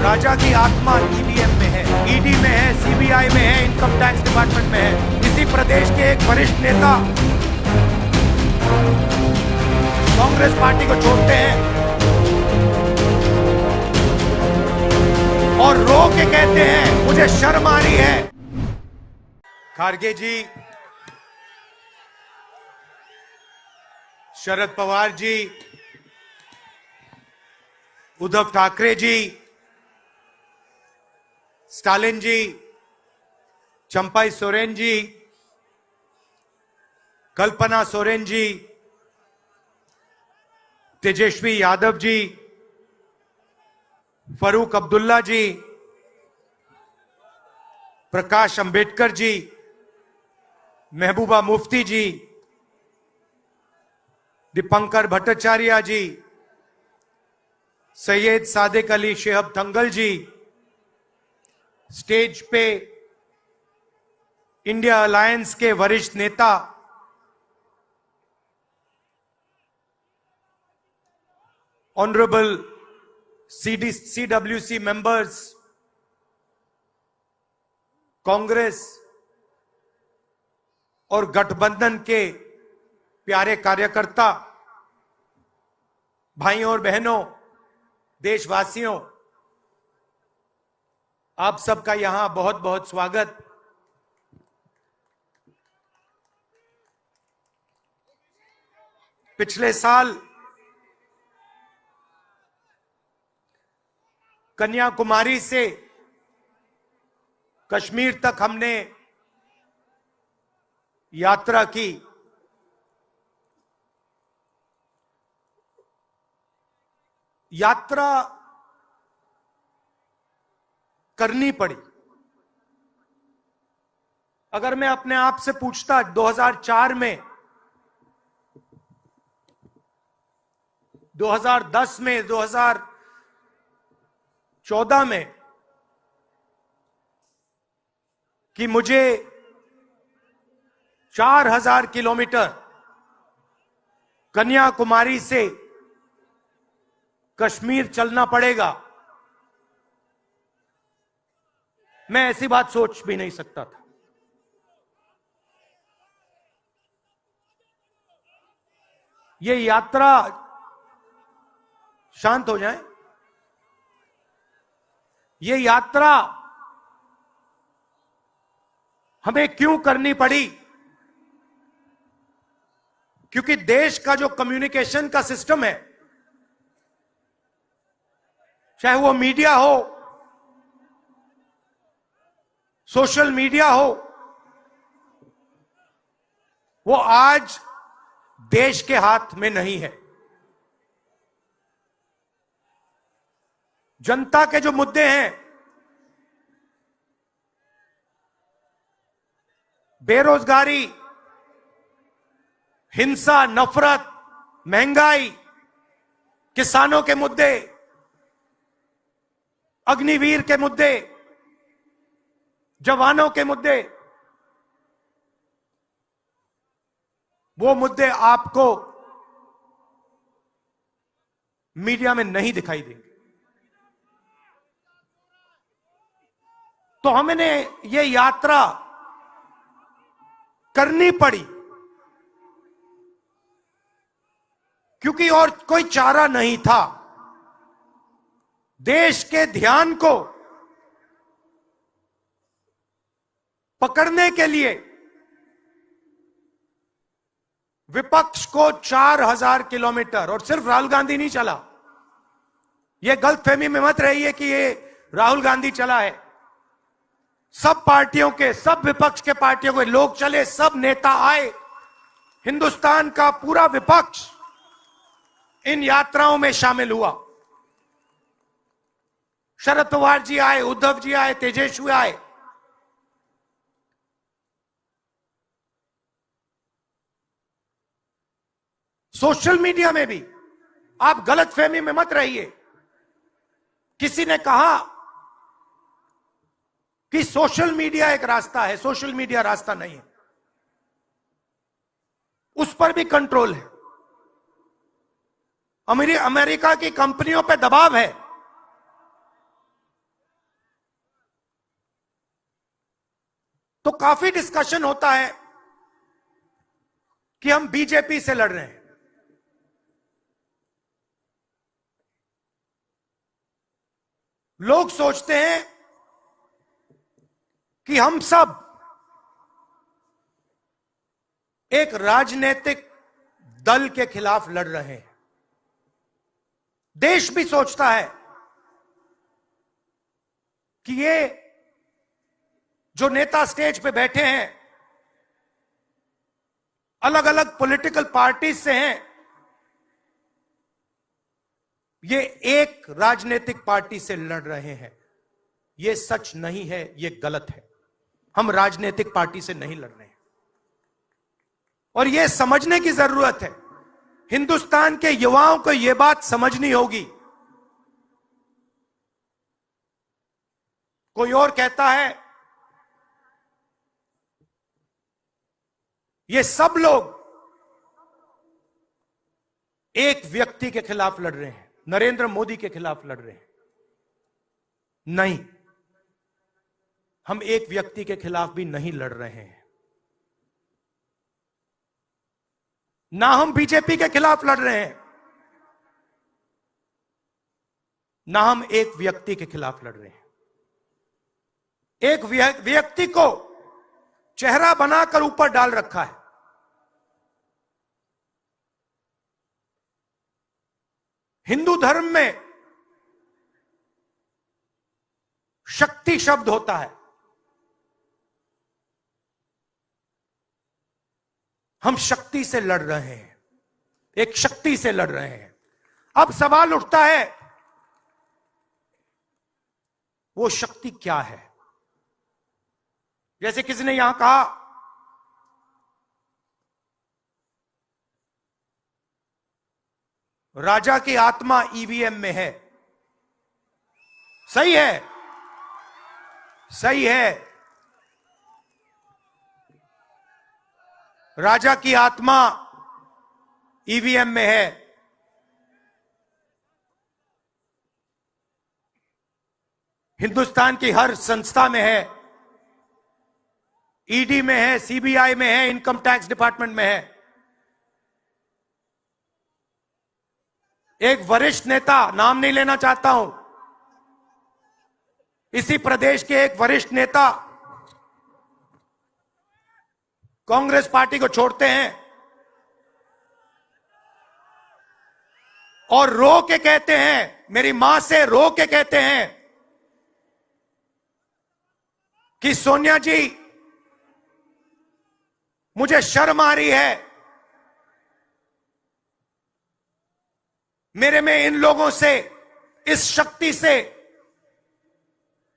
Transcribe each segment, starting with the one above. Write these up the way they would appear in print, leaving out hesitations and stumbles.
राजा की आत्मा ईवीएम में है, ईडी में है, सीबीआई में है, इनकम टैक्स डिपार्टमेंट में है। इसी प्रदेश के एक वरिष्ठ नेता कांग्रेस पार्टी को छोड़ते हैं और रो के कहते हैं मुझे शर्म आ रही है। खारगे जी, शरद पवार जी, उद्धव ठाकरे जी, स्टालिन जी, चंपाई सोरेन जी, कल्पना सोरेन जी, तेजस्वी यादव जी, फरूक अब्दुल्ला जी, प्रकाश अंबेडकर जी, महबूबा मुफ्ती जी, दीपंकर भट्टाचार्य जी, सैयद सादिक अली शेहब दंगल जी, स्टेज पे इंडिया अलायंस के वरिष्ठ नेता ऑनरेबल CWC मेंबर्स, कांग्रेस और गठबंधन के प्यारे कार्यकर्ता, भाइयों और बहनों, देशवासियों, आप सबका यहां बहुत बहुत स्वागत। पिछले साल कन्याकुमारी से कश्मीर तक हमने यात्रा की। यात्रा करनी पड़ी। अगर मैं अपने आप से पूछता 2004 में, 2010 में, 2014 में कि मुझे 4000 किलोमीटर कन्याकुमारी से कश्मीर चलना पड़ेगा, मैं ऐसी बात सोच भी नहीं सकता था। ये यात्रा, शांत हो जाए, ये यात्रा हमें क्यों करनी पड़ी? क्योंकि देश का जो कम्युनिकेशन का सिस्टम है, चाहे वो मीडिया हो, सोशल मीडिया हो, वो आज देश के हाथ में नहीं है। जनता के जो मुद्दे हैं, बेरोजगारी, हिंसा, नफरत, महंगाई, किसानों के मुद्दे, अग्निवीर के मुद्दे, जवानों के मुद्दे, वो मुद्दे आपको मीडिया में नहीं दिखाई देंगे। तो हमने ये यात्रा करनी पड़ी क्योंकि और कोई चारा नहीं था। देश के ध्यान को पकड़ने के लिए विपक्ष को 4000 किलोमीटर, और सिर्फ राहुल गांधी नहीं चला, यह गलतफहमी में मत रहिए कि ये राहुल गांधी चला है। सब पार्टियों के, सब विपक्ष के पार्टियों के लोग चले, सब नेता आए, हिंदुस्तान का पूरा विपक्ष इन यात्राओं में शामिल हुआ। शरद पवार जी आए, उद्धव जी आए, तेजस्वी आए। सोशल मीडिया में भी आप गलतफहमी में मत रहिए। किसी ने कहा कि सोशल मीडिया एक रास्ता है, सोशल मीडिया रास्ता नहीं है। उस पर भी कंट्रोल है। अमेरिका की कंपनियों पर दबाव है तो काफी डिस्कशन होता है कि हम बीजेपी से लड़ रहे हैं। लोग सोचते हैं कि हम सब एक राजनीतिक दल के खिलाफ लड़ रहे हैं। देश भी सोचता है कि ये जो नेता स्टेज पे बैठे हैं अलग अलग पॉलिटिकल पार्टी से हैं, ये एक राजनीतिक पार्टी से लड़ रहे हैं। ये सच नहीं है, ये गलत है। हम राजनीतिक पार्टी से नहीं लड़ रहे हैं और यह समझने की जरूरत है। हिंदुस्तान के युवाओं को यह बात समझनी होगी। कोई और कहता है ये सब लोग एक व्यक्ति के खिलाफ लड़ रहे हैं, नरेंद्र मोदी के खिलाफ लड़ रहे हैं। नहीं, हम एक व्यक्ति के खिलाफ भी नहीं लड़ रहे हैं। ना हम बीजेपी के खिलाफ लड़ रहे हैं, ना हम एक व्यक्ति के खिलाफ लड़ रहे हैं। एक व्यक्ति को चेहरा बनाकर ऊपर डाल रखा है। हिंदू धर्म में शक्ति शब्द होता है। हम शक्ति से लड़ रहे हैं, एक शक्ति से लड़ रहे हैं। अब सवाल उठता है वो शक्ति क्या है? जैसे किसी ने यहां कहा राजा की आत्मा ईवीएम में है। सही है, सही है। राजा की आत्मा ईवीएम में है। हिंदुस्तान की हर संस्था में है, ईडी में है, सीबीआई में है, इनकम टैक्स डिपार्टमेंट में है। एक वरिष्ठ नेता, नाम नहीं लेना चाहता हूं, इसी प्रदेश के एक वरिष्ठ नेता कांग्रेस पार्टी को छोड़ते हैं और रो के कहते हैं, मेरी मां से रो के कहते हैं कि सोनिया जी मुझे शर्म आ रही है, मेरे में इन लोगों से, इस शक्ति से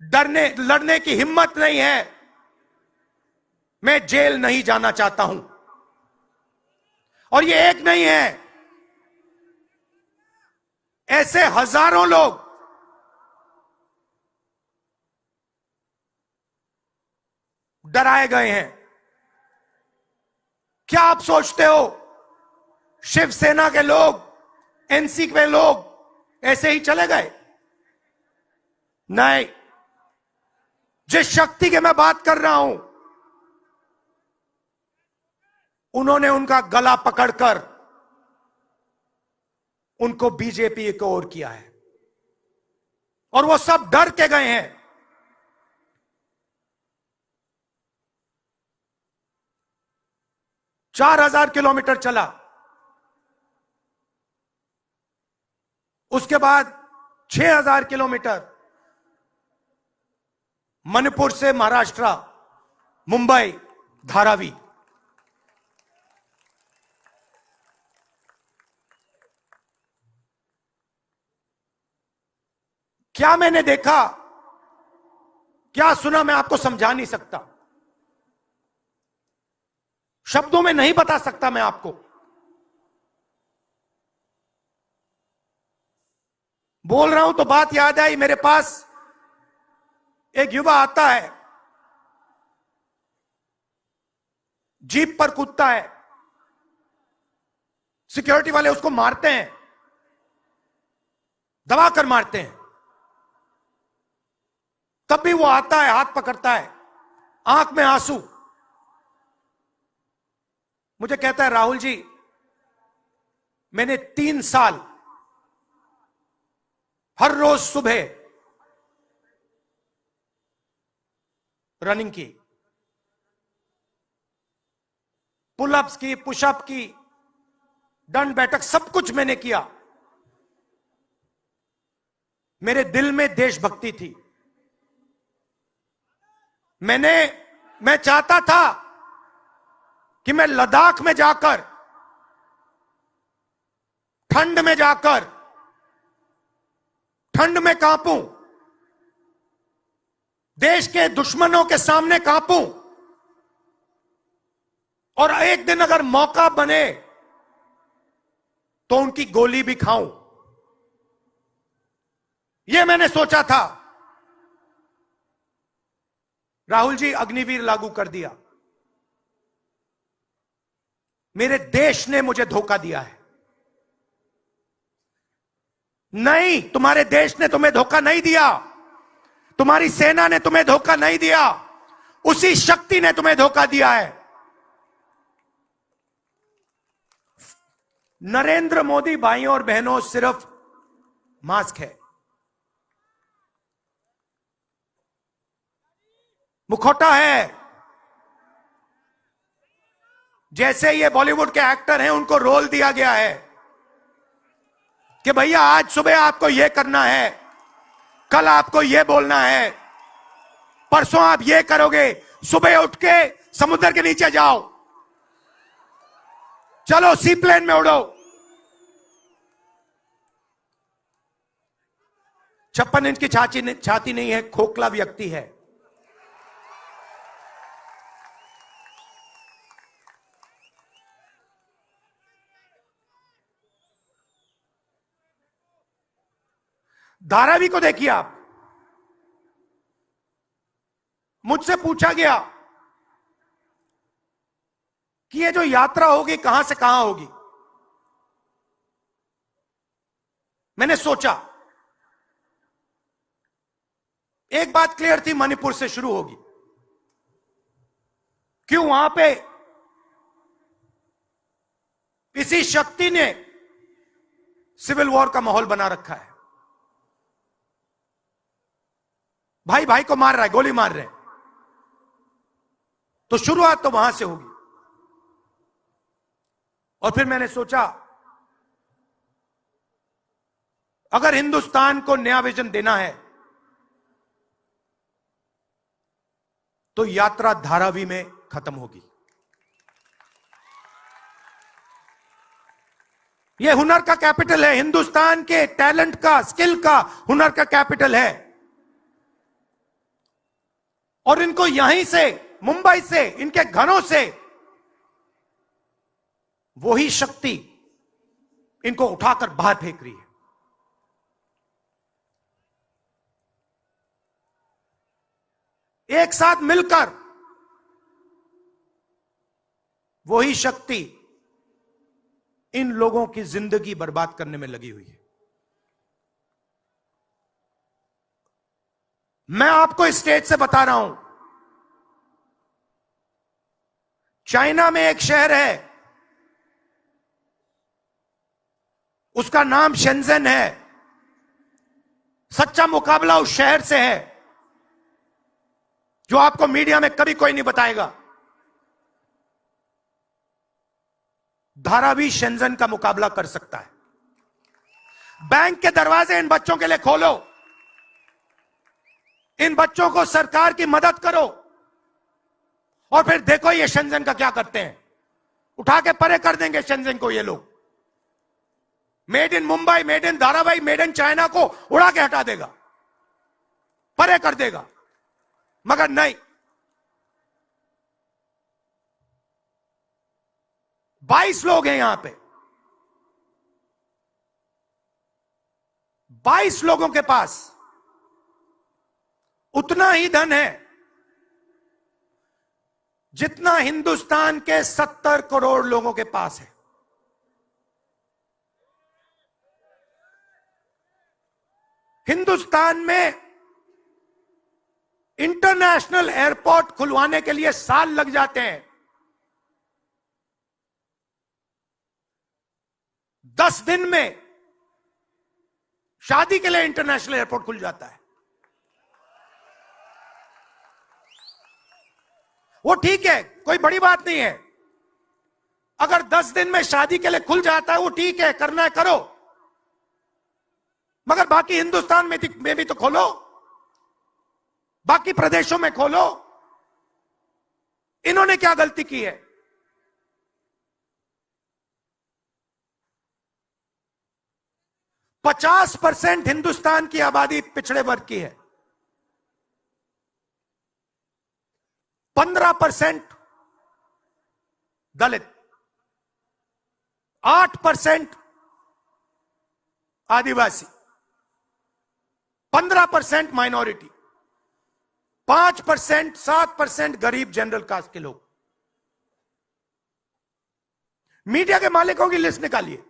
लड़ने की हिम्मत नहीं है, मैं जेल नहीं जाना चाहता हूं। और ये एक नहीं है, ऐसे हजारों लोग डराए गए हैं। क्या आप सोचते हो शिवसेना के लोग, एनसी के लोग ऐसे ही चले गए? नहीं, जिस शक्ति की मैं बात कर रहा हूं उन्होंने उनका गला पकड़कर उनको बीजेपी की ओर किया है और वो सब डर के गए हैं। 4000 किलोमीटर चला, उसके बाद 6000 किलोमीटर मणिपुर से महाराष्ट्र, मुंबई, धारावी। क्या मैंने देखा, क्या सुना, मैं आपको समझा नहीं सकता, शब्दों में नहीं बता सकता मैं आपको। बोल रहा हूं तो बात याद आई, मेरे पास एक युवा आता है, जीप पर कूदता है, सिक्योरिटी वाले उसको मारते हैं, दबाकर मारते हैं, तब भी वो आता है, हाथ पकड़ता है, आंख में आंसू। मुझे कहता है, राहुल जी, मैंने 3 साल हर रोज सुबह रनिंग की, पुलअप्स की, पुशअप की, दंड बैठक, सब कुछ मैंने किया। मेरे दिल में देशभक्ति थी। मैं चाहता था कि मैं लद्दाख में जाकर, ठंड में जाकर, ठंड में कांपूं, देश के दुश्मनों के सामने कांपूं, और एक दिन अगर मौका बने तो उनकी गोली भी खाऊं। यह मैंने सोचा था। राहुल जी, अग्निवीर लागू कर दिया। मेरे देश ने मुझे धोखा दिया है। नहीं, तुम्हारे देश ने तुम्हें धोखा नहीं दिया, तुम्हारी सेना ने तुम्हें धोखा नहीं दिया, उसी शक्ति ने तुम्हें धोखा दिया है। नरेंद्र मोदी भाइयों और बहनों सिर्फ मास्क है, मुखौटा है। जैसे ये बॉलीवुड के एक्टर हैं, उनको रोल दिया गया है कि भैया आज सुबह आपको यह करना है, कल आपको यह बोलना है, परसों आप यह करोगे, सुबह उठ के समुद्र के नीचे जाओ, चलो सी प्लेन में उड़ो। 56 इंच की छाती नहीं है, खोखला व्यक्ति है। धारावी को देखिए आप। मुझसे पूछा गया कि ये जो यात्रा होगी कहां से कहां होगी। मैंने सोचा, एक बात क्लियर थी, मणिपुर से शुरू होगी। क्यों? वहां पे इसी शक्ति ने सिविल वॉर का माहौल बना रखा है। भाई भाई को मार रहा है, गोली मार रहे हैं, तो शुरुआत तो वहां से होगी। और फिर मैंने सोचा, अगर हिंदुस्तान को नया विजन देना है तो यात्रा धारावी में खत्म होगी। यह हुनर का कैपिटल है, हिंदुस्तान के टैलेंट का, स्किल का, हुनर का कैपिटल है। और इनको यहीं से, मुंबई से, इनके घरों से वही शक्ति इनको उठाकर बाहर फेंक रही है। एक साथ मिलकर वही शक्ति इन लोगों की जिंदगी बर्बाद करने में लगी हुई है। मैं आपको इस स्टेज से बता रहा हूं, चाइना में एक शहर है, उसका नाम शेंजन है। सच्चा मुकाबला उस शहर से है जो आपको मीडिया में कभी कोई नहीं बताएगा। धारावी शेंजन का मुकाबला कर सकता है। बैंक के दरवाजे इन बच्चों के लिए खोलो, इन बच्चों को सरकार की मदद करो, और फिर देखो ये शेंजन का क्या करते हैं। उठा के परे कर देंगे शेंजन को ये लोग। Made in Mumbai, made in Dharavi, made in China को उड़ा के हटा देगा, परे कर देगा। मगर नहीं, 22 लोग हैं यहां पे, 22 लोगों के पास उतना ही धन है जितना हिंदुस्तान के 70 करोड़ लोगों के पास है। हिंदुस्तान में इंटरनेशनल एयरपोर्ट खुलवाने के लिए साल लग जाते हैं। 10 दिन में शादी के लिए इंटरनेशनल एयरपोर्ट खुल जाता है। वो ठीक है, कोई बड़ी बात नहीं है। अगर 10 दिन में शादी के लिए खुल जाता है वो ठीक है, करना है करो, मगर बाकी हिंदुस्तान में भी तो खोलो, बाकी प्रदेशों में खोलो। इन्होंने क्या गलती की है? पचास 50% हिंदुस्तान की आबादी पिछड़े वर्ग की है, 15% दलित, 8% आदिवासी, 15% माइनॉरिटी, 5% 7% गरीब जनरल कास्ट के लोग। मीडिया के मालिकों की लिस्ट निकालिए,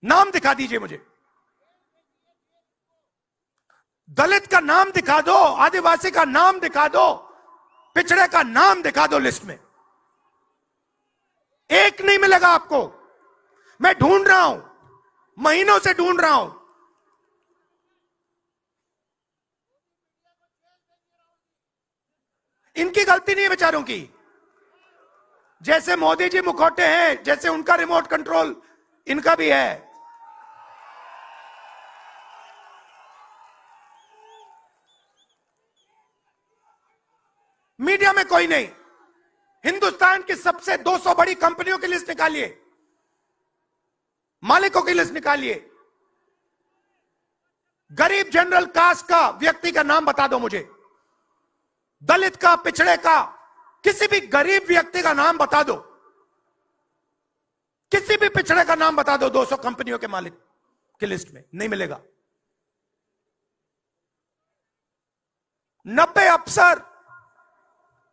नाम दिखा दीजिए मुझे। दलित का नाम दिखा दो, आदिवासी का नाम दिखा दो, पिछड़े का नाम दिखा दो लिस्ट में। एक नहीं मिलेगा आपको। मैं ढूंढ रहा हूं, महीनों से ढूंढ रहा हूं। इनकी गलती नहीं है बेचारों की। जैसे मोदी जी मुखौटे हैं, जैसे उनका रिमोट कंट्रोल इनका भी है। मीडिया में कोई नहीं। हिंदुस्तान की सबसे 200 बड़ी कंपनियों की लिस्ट निकालिए, मालिकों की लिस्ट निकालिए। गरीब जनरल कास्ट का व्यक्ति का नाम बता दो मुझे, दलित का, पिछड़े का, किसी भी गरीब व्यक्ति का नाम बता दो, किसी भी पिछड़े का नाम बता दो 200 कंपनियों के मालिक की लिस्ट में। नहीं मिलेगा। 90 अफसर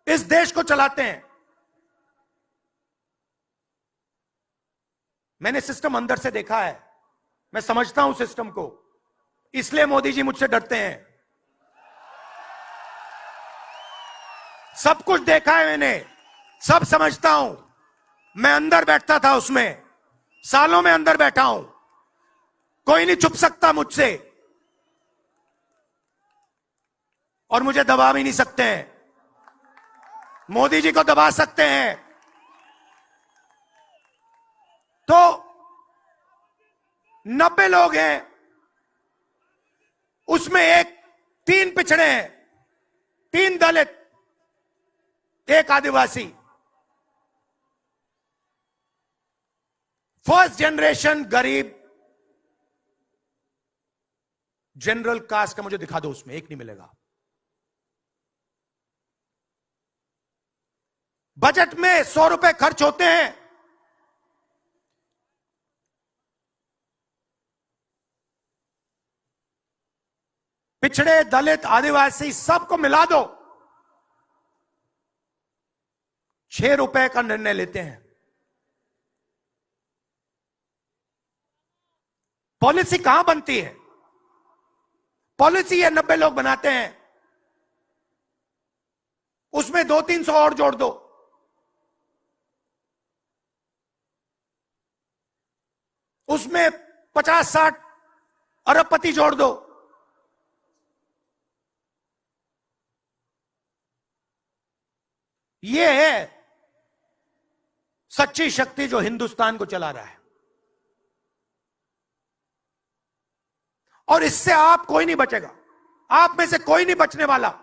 इस देश को चलाते हैं। मैंने सिस्टम अंदर से देखा है, मैं समझता हूं सिस्टम को, इसलिए मोदी जी मुझसे डरते हैं। सब कुछ देखा है मैंने, सब समझता हूं। मैं अंदर बैठता था उसमें, सालों में अंदर बैठा हूं। कोई नहीं छुप सकता मुझसे, और मुझे दबा भी नहीं सकते हैं। मोदी जी को दबा सकते हैं तो 90 लोग हैं, उसमें 3 पिछड़े हैं, 3 दलित, 1 आदिवासी। फर्स्ट जनरेशन गरीब जनरल कास्ट का मुझे दिखा दो, उसमें एक नहीं मिलेगा। बजट में 100 रुपए खर्च होते हैं, पिछड़े, दलित, आदिवासी सबको मिला दो, 6 रुपए का निर्णय लेते हैं। पॉलिसी कहां बनती है? पॉलिसी ये 90 लोग बनाते हैं, उसमें 200-300 और जोड़ दो। उसमें 50-60 अरबपति जोड़ दो। ये है सच्ची शक्ति जो हिंदुस्तान को चला रहा है। और इससे आप कोई नहीं बचेगा, आप में से कोई नहीं बचने वाला।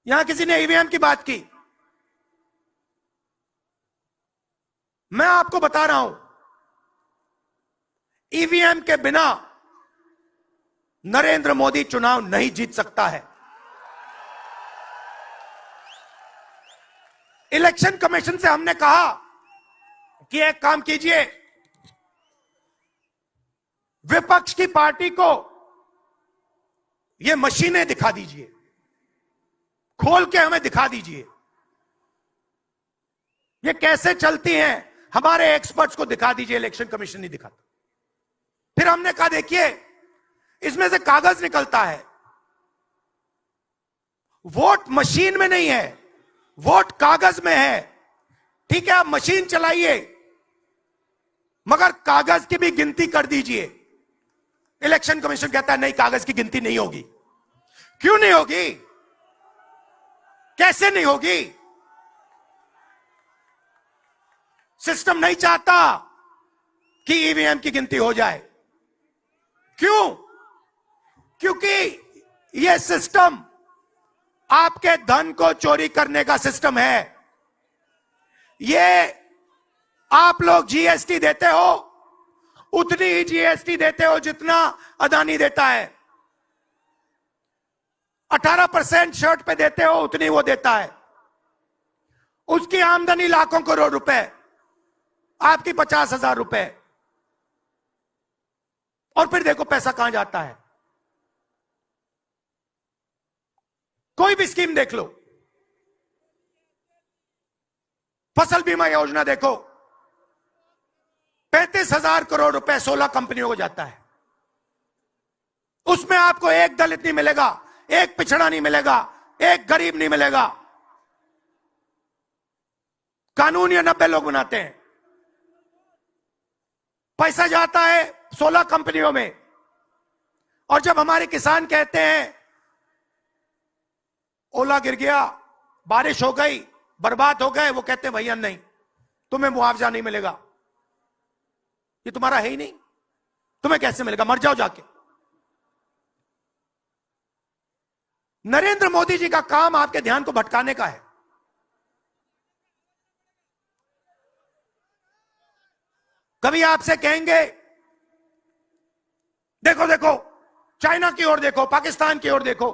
यहां किसी ने ईवीएम की बात की, मैं आपको बता रहा हूं, ईवीएम के बिना नरेंद्र मोदी चुनाव नहीं जीत सकता है। इलेक्शन कमीशन से हमने कहा कि एक काम कीजिए, विपक्ष की पार्टी को ये मशीनें दिखा दीजिए, खोल के हमें दिखा दीजिए ये कैसे चलती हैं, हमारे एक्सपर्ट्स को दिखा दीजिए। इलेक्शन कमीशन नहीं दिखाता। फिर हमने कहा देखिए इसमें से कागज निकलता है, वोट मशीन में नहीं है, वोट कागज में है। ठीक है, आप मशीन चलाइए मगर कागज की भी गिनती कर दीजिए। इलेक्शन कमीशन कहता है नहीं, कागज की गिनती नहीं होगी। क्यों नहीं होगी? कैसे नहीं होगी? सिस्टम नहीं चाहता कि ईवीएम की गिनती हो जाए। क्यों? क्योंकि यह सिस्टम आपके धन को चोरी करने का सिस्टम है। यह आप लोग जीएसटी देते हो, उतनी ही जीएसटी देते हो जितना अदानी देता है। 18% शर्ट पे देते हो, उतनी वो देता है। उसकी आमदनी लाखों करोड़ रुपए, आपकी 50,000 रुपए। और फिर देखो पैसा कहां जाता है। कोई भी स्कीम देख लो, फसल बीमा योजना देखो, 35,000 करोड़ रुपए 16 कंपनियों को जाता है। उसमें आपको एक दलित नहीं मिलेगा, एक पिछड़ा नहीं मिलेगा, एक गरीब नहीं मिलेगा। कानून ये 90 लोग बनाते हैं। पैसा जाता है 16 कंपनियों में। और जब हमारे किसान कहते हैं ओला गिर गया, बारिश हो गई, बर्बाद हो गए, वो कहते हैं भैया नहीं, तुम्हें मुआवजा नहीं मिलेगा, ये तुम्हारा है ही नहीं, तुम्हें कैसे मिलेगा, मर जाओ जाके। नरेंद्र मोदी जी का काम आपके ध्यान को भटकाने का है। कभी आपसे कहेंगे देखो देखो चाइना की ओर देखो, पाकिस्तान की ओर देखो।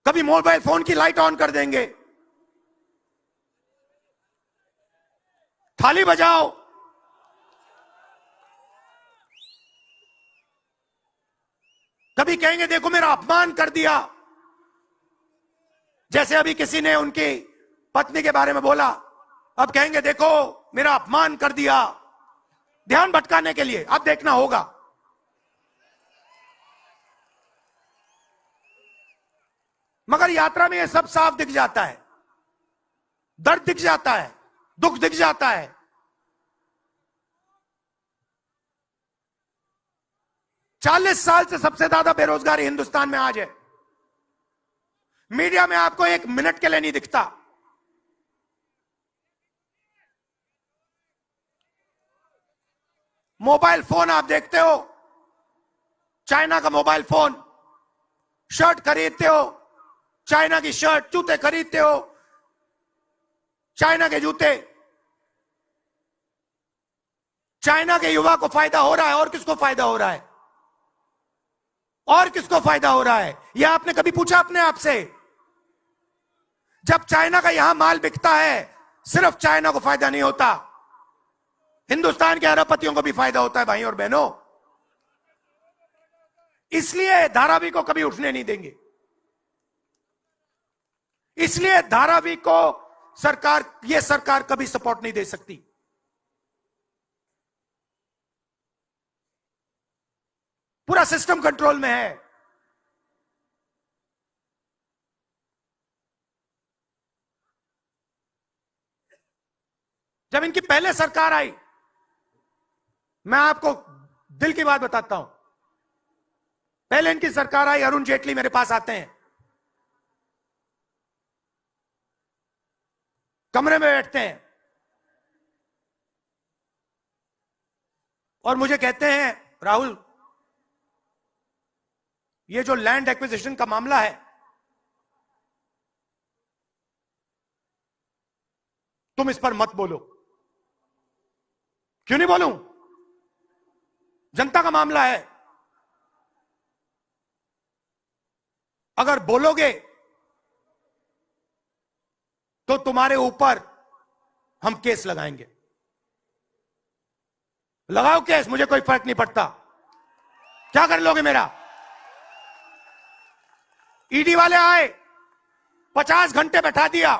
कभी मोबाइल फोन की लाइट ऑन कर देंगे, थाली बजाओ। कभी कहेंगे देखो मेरा अपमान कर दिया, जैसे अभी किसी ने उनकी पत्नी के बारे में बोला, अब कहेंगे देखो मेरा अपमान कर दिया, ध्यान भटकाने के लिए। अब देखना होगा। मगर यात्रा में यह सब साफ दिख जाता है, दर्द दिख जाता है, दुख दिख जाता है। चालीस साल से सबसे ज्यादा बेरोजगारी हिंदुस्तान में आज है। मीडिया में आपको एक मिनट के लिए नहीं दिखता। मोबाइल फोन आप देखते हो, चाइना का मोबाइल फोन, शर्ट खरीदते हो चाइना की शर्ट, जूते खरीदते हो चाइना के जूते। चाइना के युवा को फायदा हो रहा है, और किसको फायदा हो रहा है? और किसको फायदा हो रहा है? यह आपने कभी पूछा अपने आप से? जब चाइना का यहां माल बिकता है, सिर्फ चाइना को फायदा नहीं होता, हिंदुस्तान के अरबपतियों को भी फायदा होता है भाई और बहनों। इसलिए धारावी को कभी उठने नहीं देंगे। इसलिए धारावी को यह सरकार कभी सपोर्ट नहीं दे सकती। पूरा सिस्टम कंट्रोल में है। जब इनकी पहले सरकार आई, मैं आपको दिल की बात बताता हूं, पहले इनकी सरकार आई, अरुण जेटली मेरे पास आते हैं, कमरे में बैठते हैं और मुझे कहते हैं राहुल, ये जो लैंड एक्विजिशन का मामला है, तुम इस पर मत बोलो। क्यों नहीं बोलूं? जनता का मामला है। अगर बोलोगे तो तुम्हारे ऊपर हम केस लगाएंगे। लगाओ केस, मुझे कोई फर्क नहीं पड़ता। क्या कर लोगे मेरा? ईडी वाले आए, 50 घंटे बैठा दिया।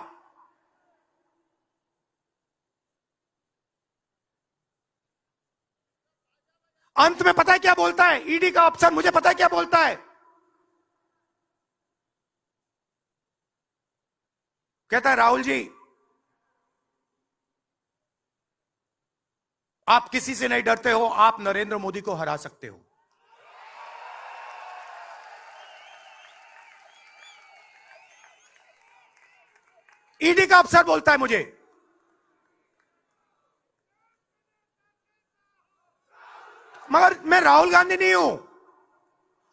अंत में पता है क्या बोलता है ईडी का अफसर, मुझे पता है क्या बोलता है, कहता है राहुल जी आप किसी से नहीं डरते हो, आप नरेंद्र मोदी को हरा सकते हो। ईडी का अफसर बोलता है मुझे। मगर मैं राहुल गांधी नहीं हूं।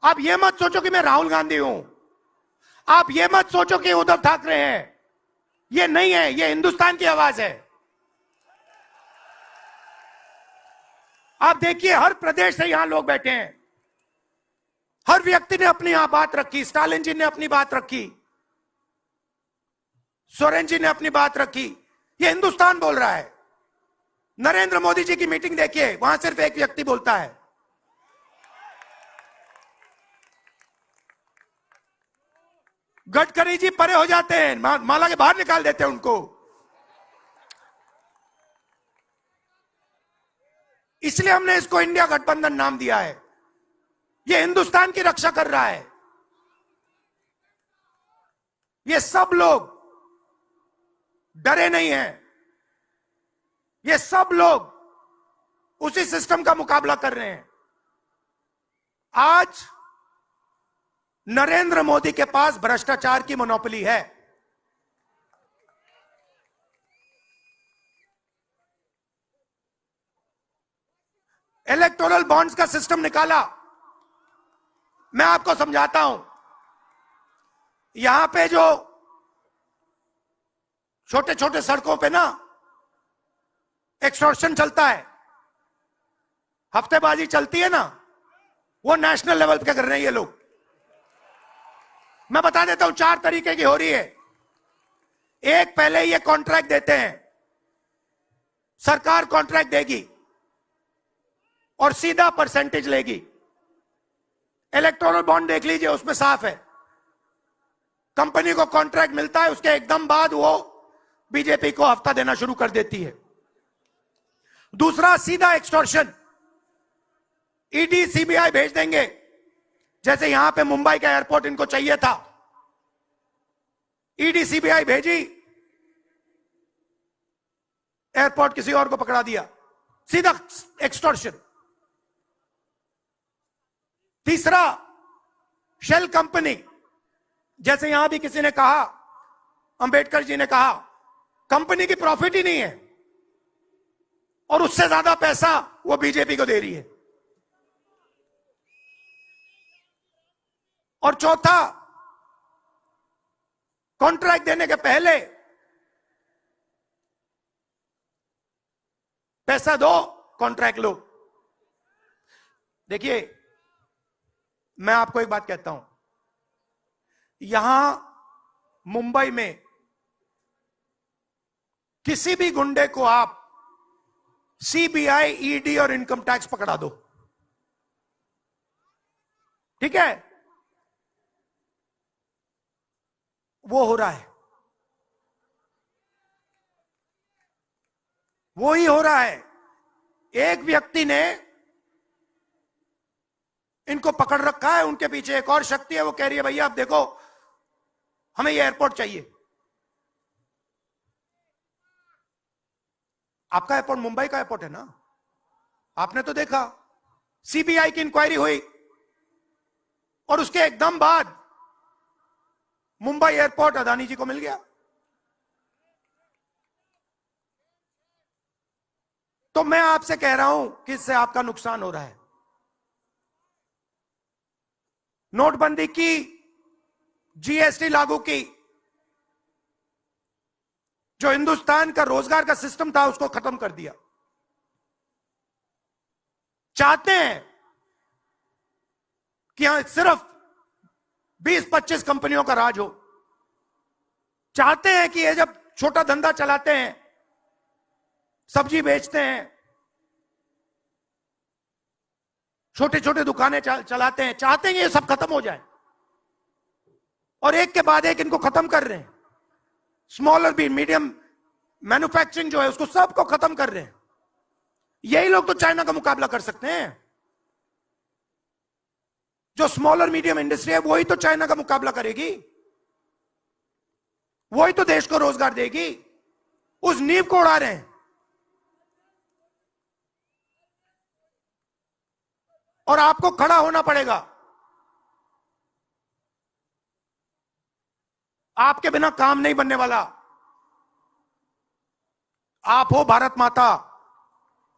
आप ये मत सोचो कि मैं राहुल गांधी हूं, आप ये मत सोचो कि उद्धव ठाकरे हैं। ये नहीं है, ये हिंदुस्तान की आवाज है। आप देखिए हर प्रदेश से यहां लोग बैठे हैं, हर व्यक्ति ने अपनी यहां बात रखी। स्टालिन जी ने अपनी बात रखी, सोरेन जी ने अपनी बात रखी। ये हिंदुस्तान बोल रहा है। नरेंद्र मोदी जी की मीटिंग देखिए, वहां सिर्फ एक व्यक्ति बोलता है। गडकरी जी परे हो जाते हैं, माला के बाहर निकाल देते हैं उनको। इसलिए हमने इसको इंडिया गठबंधन नाम दिया है। ये हिंदुस्तान की रक्षा कर रहा है। ये सब लोग डरे नहीं हैं, ये सब लोग उसी सिस्टम का मुकाबला कर रहे हैं। आज नरेंद्र मोदी के पास भ्रष्टाचार की मोनोपोली है। इलेक्टोरल बॉन्ड्स का सिस्टम निकाला। मैं आपको समझाता हूं। यहां पे जो छोटे छोटे सड़कों पे ना एक्सटॉर्शन चलता है, हफ्तेबाजी चलती है ना, वो नेशनल लेवल पे कर रहे हैं ये लोग। मैं बता देता हूं, 4 तरीके की हो रही है। एक, पहले ये कॉन्ट्रैक्ट देते हैं, सरकार कॉन्ट्रैक्ट देगी और सीधा परसेंटेज लेगी। इलेक्टोरल बॉन्ड देख लीजिए, उसमें साफ है। कंपनी को कॉन्ट्रैक्ट मिलता है, उसके एकदम बाद वो बीजेपी को हफ्ता देना शुरू कर देती है। दूसरा, सीधा एक्सटॉर्शन। ईडी सीबीआई भेज देंगे। जैसे यहां पे मुंबई का एयरपोर्ट इनको चाहिए था, ईडी सीबीआई भेजी, एयरपोर्ट किसी और को पकड़ा दिया। सीधा एक्सटॉर्शन। तीसरा, शेल कंपनी। जैसे यहां भी किसी ने कहा, अंबेडकर जी ने कहा, कंपनी की प्रॉफिट ही नहीं है और उससे ज्यादा पैसा वो बीजेपी को दे रही है। और चौथा, कॉन्ट्रैक्ट देने के पहले पैसा दो, कॉन्ट्रैक्ट लो। देखिए, मैं आपको एक बात कहता हूं, यहां मुंबई में किसी भी गुंडे को आप सीबीआई, ईडी और इनकम टैक्स पकड़ा दो, ठीक है, वो हो रहा है, वो ही हो रहा है। एक व्यक्ति ने इनको पकड़ रखा है, उनके पीछे एक और शक्ति है, वो कह रही है भैया आप देखो हमें ये एयरपोर्ट चाहिए। आपका एयरपोर्ट मुंबई का एयरपोर्ट है ना, आपने तो देखा। सीबीआई की इंक्वायरी हुई और उसके एकदम बाद मुंबई एयरपोर्ट अदानी जी को मिल गया। तो मैं आपसे कह रहा हूं कि इससे आपका नुकसान हो रहा है। नोटबंदी की, जीएसटी लागू की, जो हिंदुस्तान का रोजगार का सिस्टम था उसको खत्म कर दिया। चाहते हैं कि यहां सिर्फ 20-25 कंपनियों का राज हो। चाहते हैं कि ये जब छोटा धंधा चलाते हैं, सब्जी बेचते हैं, छोटे छोटे दुकानें चलाते हैं, चाहते हैं ये सब खत्म हो जाए। और एक के बाद एक इनको खत्म कर रहे हैं। स्मॉल और भी मीडियम मैन्युफैक्चरिंग जो है उसको सबको खत्म कर रहे हैं। यही लोग तो चाइना का मुकाबला कर सकते हैं। जो स्मॉल और मीडियम इंडस्ट्री है वही तो चाइना का मुकाबला करेगी, वही तो देश को रोजगार देगी। उस नींव को उड़ा रहे हैं। और आपको खड़ा होना पड़ेगा। आपके बिना काम नहीं बनने वाला। आप हो भारत माता,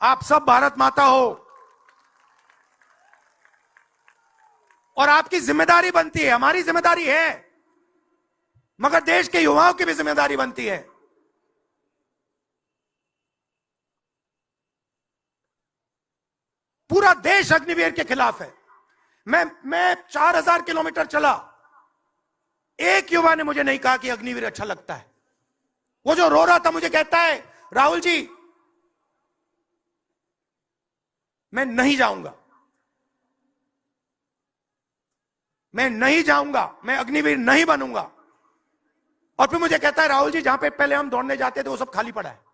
आप सब भारत माता हो, और आपकी जिम्मेदारी बनती है, हमारी जिम्मेदारी है, मगर देश के युवाओं की भी जिम्मेदारी बनती है। पूरा देश अग्निवीर के खिलाफ है। मैं 4000 किलोमीटर चला, एक युवा ने मुझे नहीं कहा कि अग्निवीर अच्छा लगता है। वो जो रो रहा था मुझे कहता है, राहुल जी मैं नहीं जाऊंगा, मैं नहीं जाऊंगा, मैं अग्निवीर नहीं बनूंगा। और फिर मुझे कहता है, राहुल जी जहां पे पहले हम दौड़ने जाते थे वो सब खाली पड़ा है।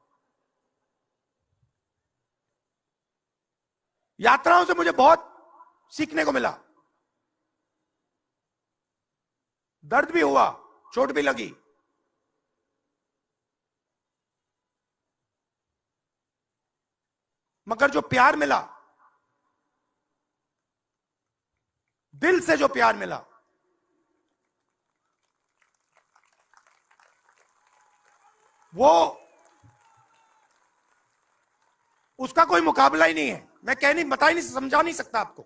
यात्राओं से मुझे बहुत सीखने को मिला। दर्द भी हुआ, चोट भी लगी, मगर जो प्यार मिला, दिल से जो प्यार मिला, वो उसका कोई मुकाबला ही नहीं है। मैं कह नहीं, बता ही नहीं, समझा नहीं सकता आपको।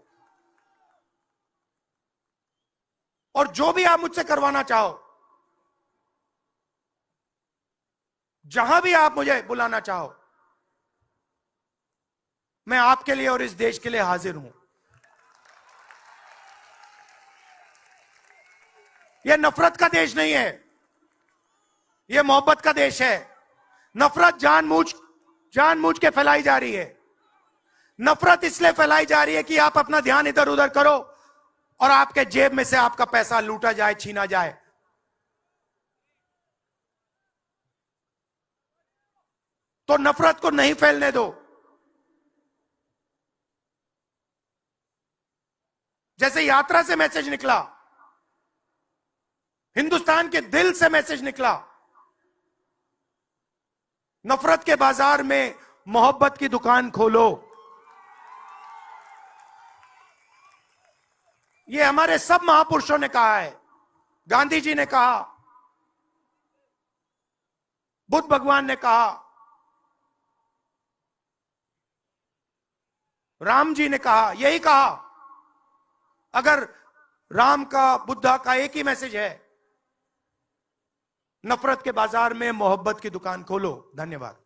और जो भी आप मुझसे करवाना चाहो, जहां भी आप मुझे बुलाना चाहो, मैं आपके लिए और इस देश के लिए हाजिर हूं। यह नफरत का देश नहीं है, यह मोहब्बत का देश है। नफरत जानबूझ के फैलाई जा रही है। नफरत इसलिए फैलाई जा रही है कि आप अपना ध्यान इधर उधर करो और आपके जेब में से आपका पैसा लूटा जाए, छीना जाए। तो नफरत को नहीं फैलने दो। जैसे यात्रा से मैसेज निकला, हिंदुस्तान के दिल से मैसेज निकला, नफरत के बाजार में मोहब्बत की दुकान खोलो। ये हमारे सब महापुरुषों ने कहा है। गांधी जी ने कहा, बुद्ध भगवान ने कहा, राम जी ने कहा, यही कहा। अगर राम का, बुद्धा का एक ही मैसेज है, नफरत के बाजार में मोहब्बत की दुकान खोलो। धन्यवाद।